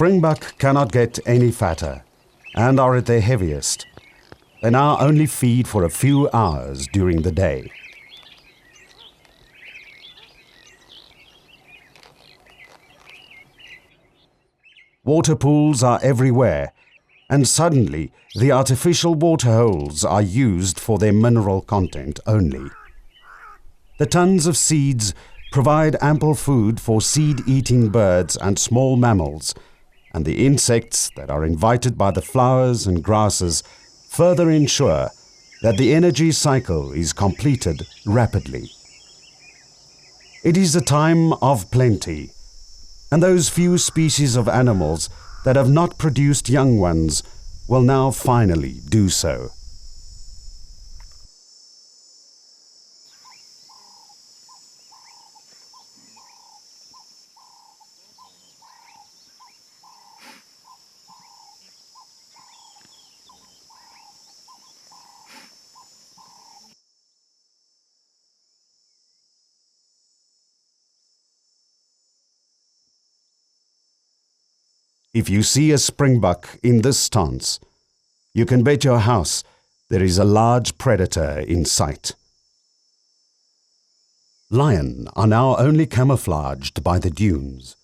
[SPEAKER 1] Springbuck cannot get any fatter and are at their heaviest. They now only feed for a few hours during the day. Water pools are everywhere, and suddenly the artificial water holes are used for their mineral content only. The tons of seeds provide ample food for seed-eating birds and small mammals, and the insects that are invited by the flowers and grasses further ensure that the energy cycle is completed rapidly. It is a time of plenty, and those few species of animals that have not produced young ones will now finally do so. If you see a springbuck in this stance, you can bet your house there is a large predator in sight. Lion are now only camouflaged by the dunes.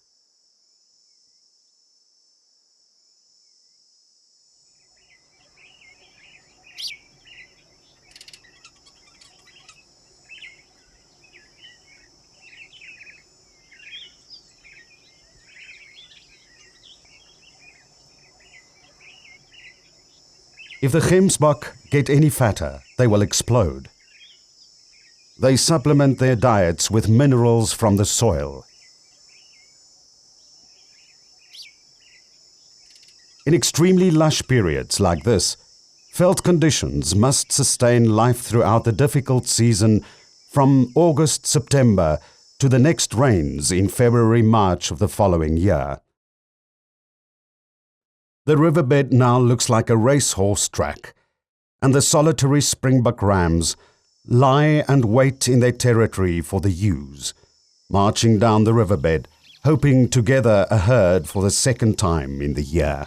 [SPEAKER 1] If the Gemsbok get any fatter, they will explode. They supplement their diets with minerals from the soil. In extremely lush periods like this, veld conditions must sustain life throughout the difficult season from August-September to the next rains in February-March of the following year. The riverbed now looks like a racehorse track, and the solitary springbuck rams lie and wait in their territory for the ewes, marching down the riverbed, hoping to gather a herd for the second time in the year.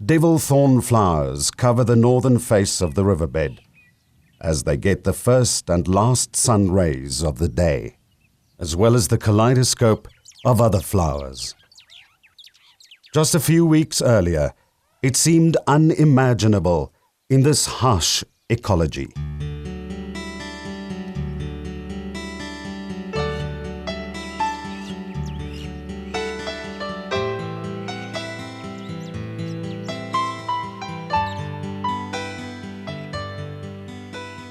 [SPEAKER 1] Devil thorn flowers cover the northern face of the riverbed as they get the first and last sun rays of the day, as well as the kaleidoscope of other flowers. Just a few weeks earlier, it seemed unimaginable in this harsh ecology.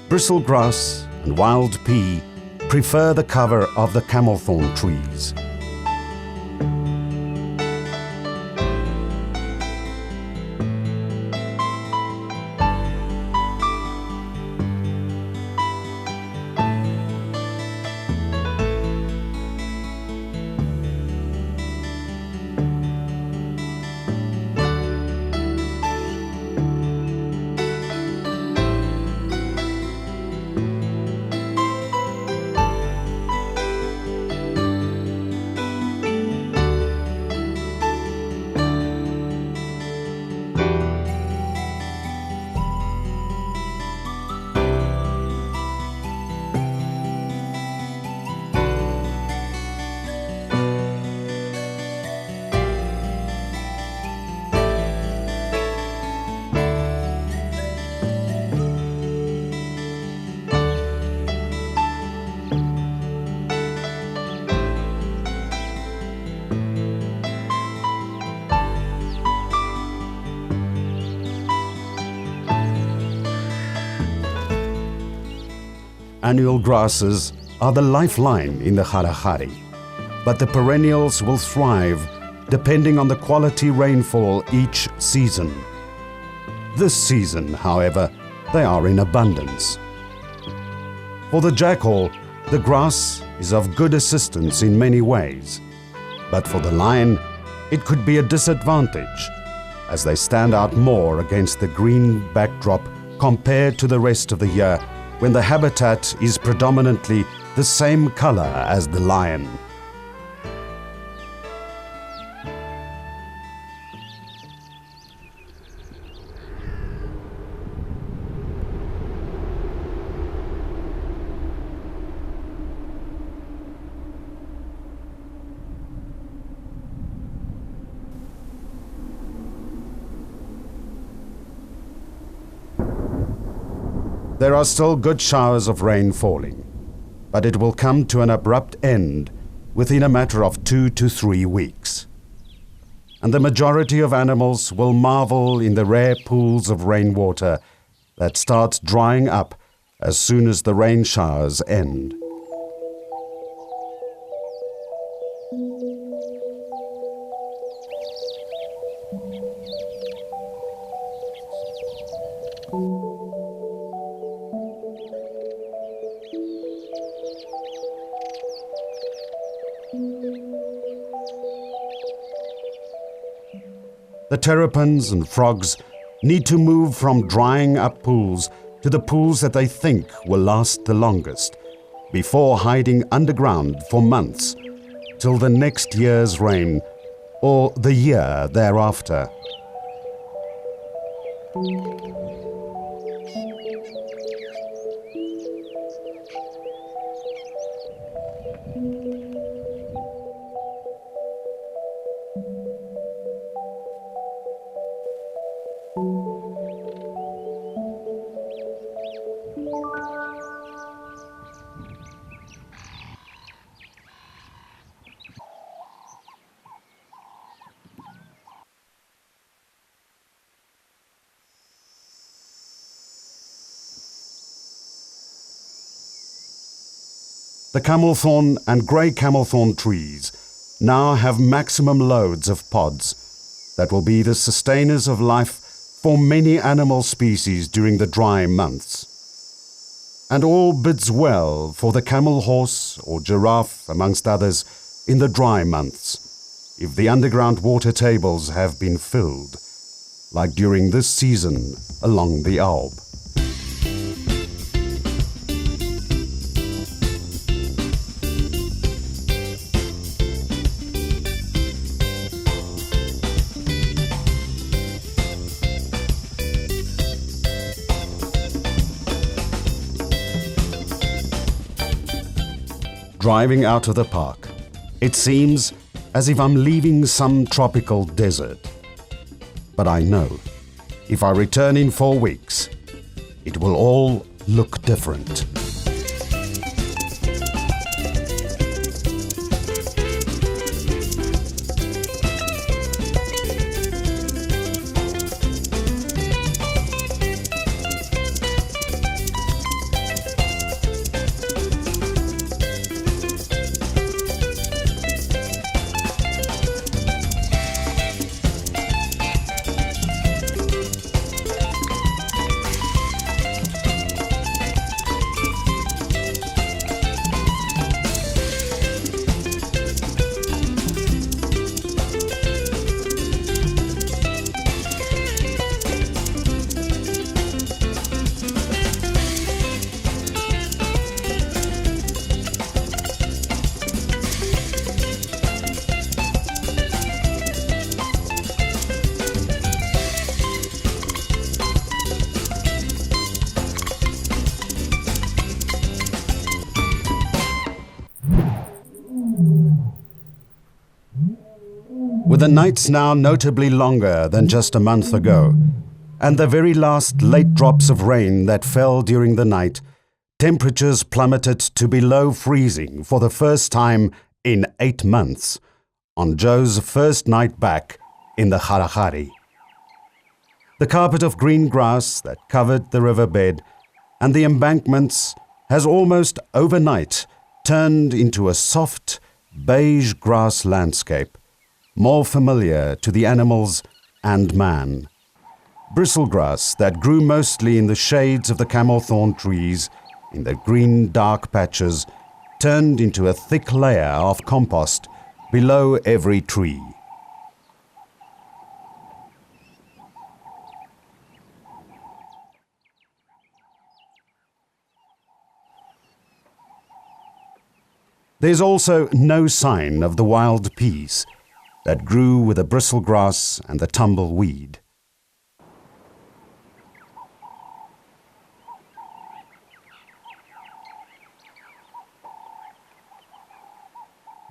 [SPEAKER 1] Bristlegrass and wild pea prefer the cover of the Camelthorn trees. Annual grasses are the lifeline in the Kalahari, but the perennials will thrive depending on the quality rainfall each season. This season, however, they are in abundance. For the jackal, the grass is of good assistance in many ways, but for the lion, it could be a disadvantage, as they stand out more against the green backdrop compared to the rest of the year, when the habitat is predominantly the same color as the lion. There are still good showers of rain falling, but it will come to an abrupt end within a matter of 2 to 3 weeks. And the majority of animals will marvel in the rare pools of rainwater that start drying up as soon as the rain showers end. The terrapins and frogs need to move from drying up pools to the pools that they think will last the longest, before hiding underground for months, till the next year's rain or the year thereafter. The Camelthorn and grey Camelthorn trees now have maximum loads of pods that will be the sustainers of life for many animal species during the dry months. And all bids well for the camel horse or giraffe, amongst others, in the dry months, if the underground water tables have been filled, like during this season along the Auob. Driving out of the park, it seems as if I'm leaving some tropical desert. But I know, if I return in 4 weeks, it will all look different. With the nights now notably longer than just a month ago, and the very last late drops of rain that fell during the night, temperatures plummeted to below freezing for the first time in 8 months, on Joe's first night back in the Kgalagadi. The carpet of green grass that covered the riverbed and the embankments has almost overnight turned into a soft, beige grass landscape, more familiar to the animals and man. Bristlegrass that grew mostly in the shades of the Camelthorn trees, in the green dark patches, turned into a thick layer of compost below every tree. There's also no sign of the wild peas that grew with the bristlegrass and the tumbleweed.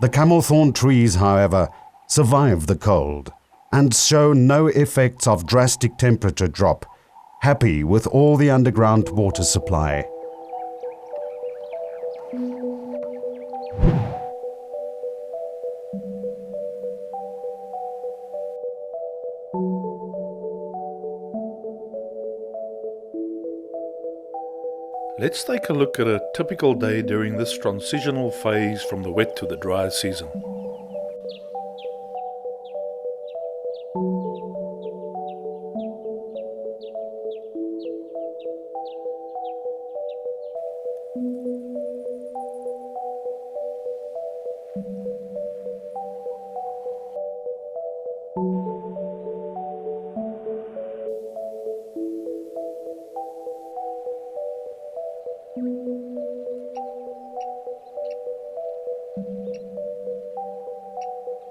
[SPEAKER 1] The Camelthorn trees, however, survive the cold and show no effects of drastic temperature drop, happy with all the underground water supply.
[SPEAKER 2] Let's take a look at a typical day during this transitional phase from the wet to the dry season.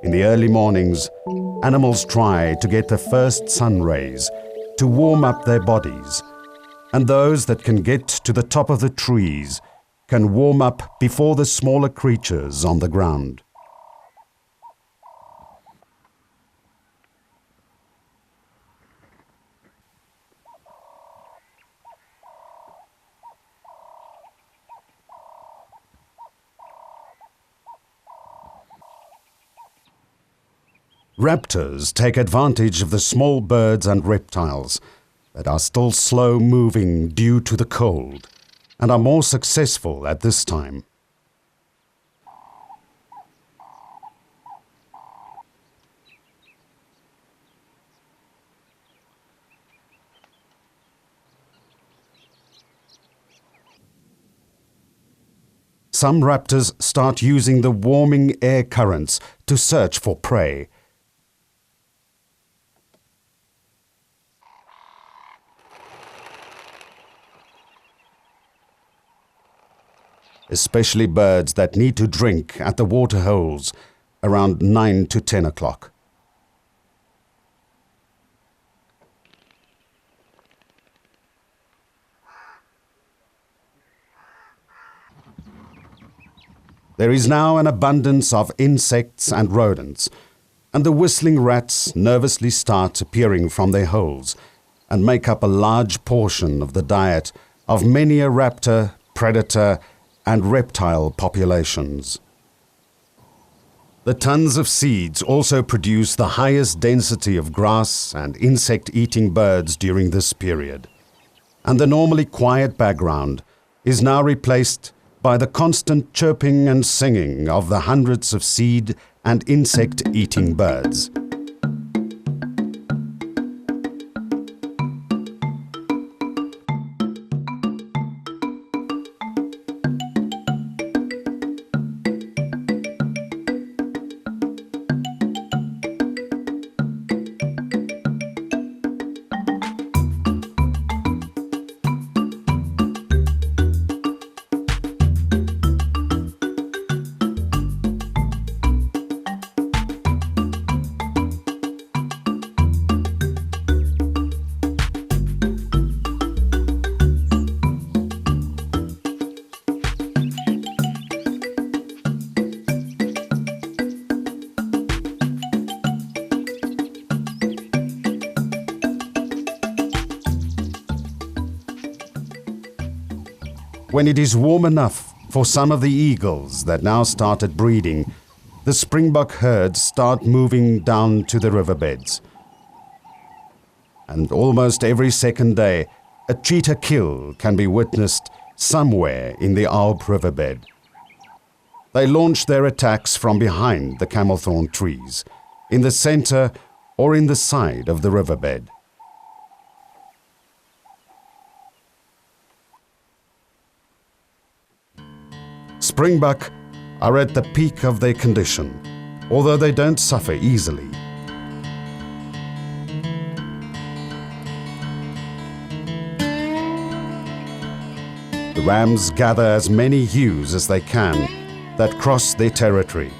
[SPEAKER 1] In the early mornings, animals try to get the first sun rays to warm up their bodies, and those that can get to the top of the trees can warm up before the smaller creatures on the ground. Raptors take advantage of the small birds and reptiles that are still slow moving due to the cold and are more successful at this time. Some raptors start using the warming air currents to search for prey. Especially birds that need to drink at the water holes around 9 to 10 o'clock. There is now an abundance of insects and rodents, and the whistling rats nervously start appearing from their holes and make up a large portion of the diet of many a raptor, predator, and reptile populations. The tons of seeds also produce the highest density of grass and insect-eating birds during this period, and the normally quiet background is now replaced by the constant chirping and singing of the hundreds of seed and insect-eating birds. When it is warm enough for some of the eagles that now started breeding, the Springbuck herds start moving down to the riverbeds. And almost every second day, a cheetah kill can be witnessed somewhere in the Auob Riverbed. They launch their attacks from behind the Camelthorn trees, in the center or in the side of the riverbed. Springbuck are at the peak of their condition, although they don't suffer easily. The rams gather as many ewes as they can that cross their territory,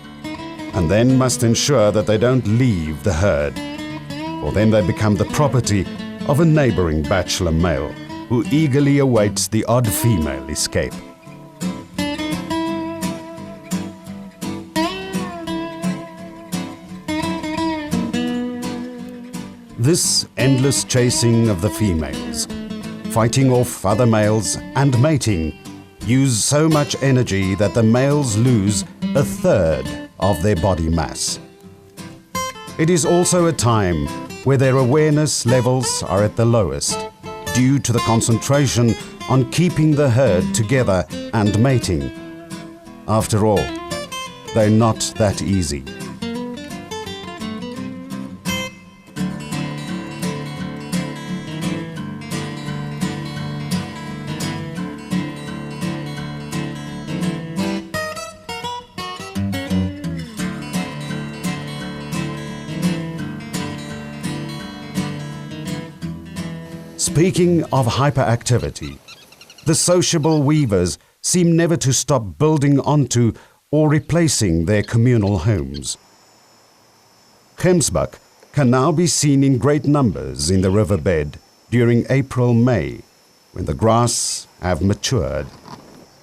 [SPEAKER 1] and then must ensure that they don't leave the herd, for then they become the property of a neighboring bachelor male who eagerly awaits the odd female escape. This endless chasing of the females, fighting off other males and mating, use so much energy that the males lose a third of their body mass. It is also a time where their awareness levels are at the lowest, due to the concentration on keeping the herd together and mating. After all, they're not that easy. Speaking of hyperactivity, the sociable weavers seem never to stop building onto or replacing their communal homes. Gemsbok can now be seen in great numbers in the riverbed during April-May, when the grass have matured,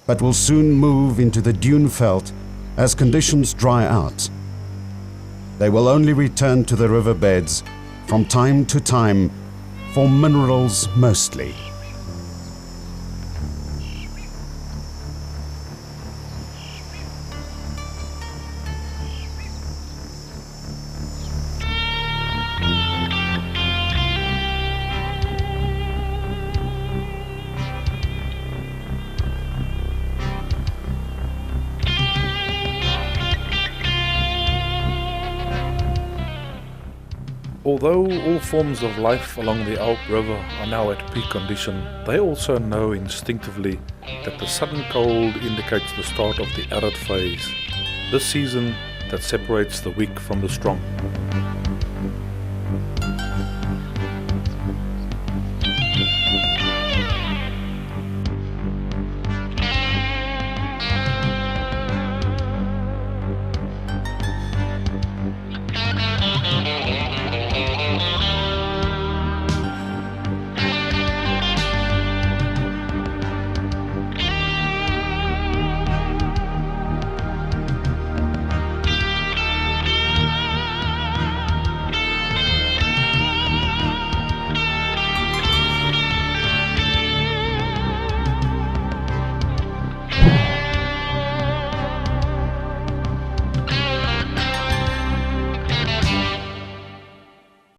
[SPEAKER 1] but will soon move into the dune veldt as conditions dry out. They will only return to the riverbeds from time to time for minerals mostly.
[SPEAKER 2] Although all forms of life along the Auob River are now at peak condition, they also know instinctively that the sudden cold indicates the start of the arid phase, this season that separates the weak from the strong.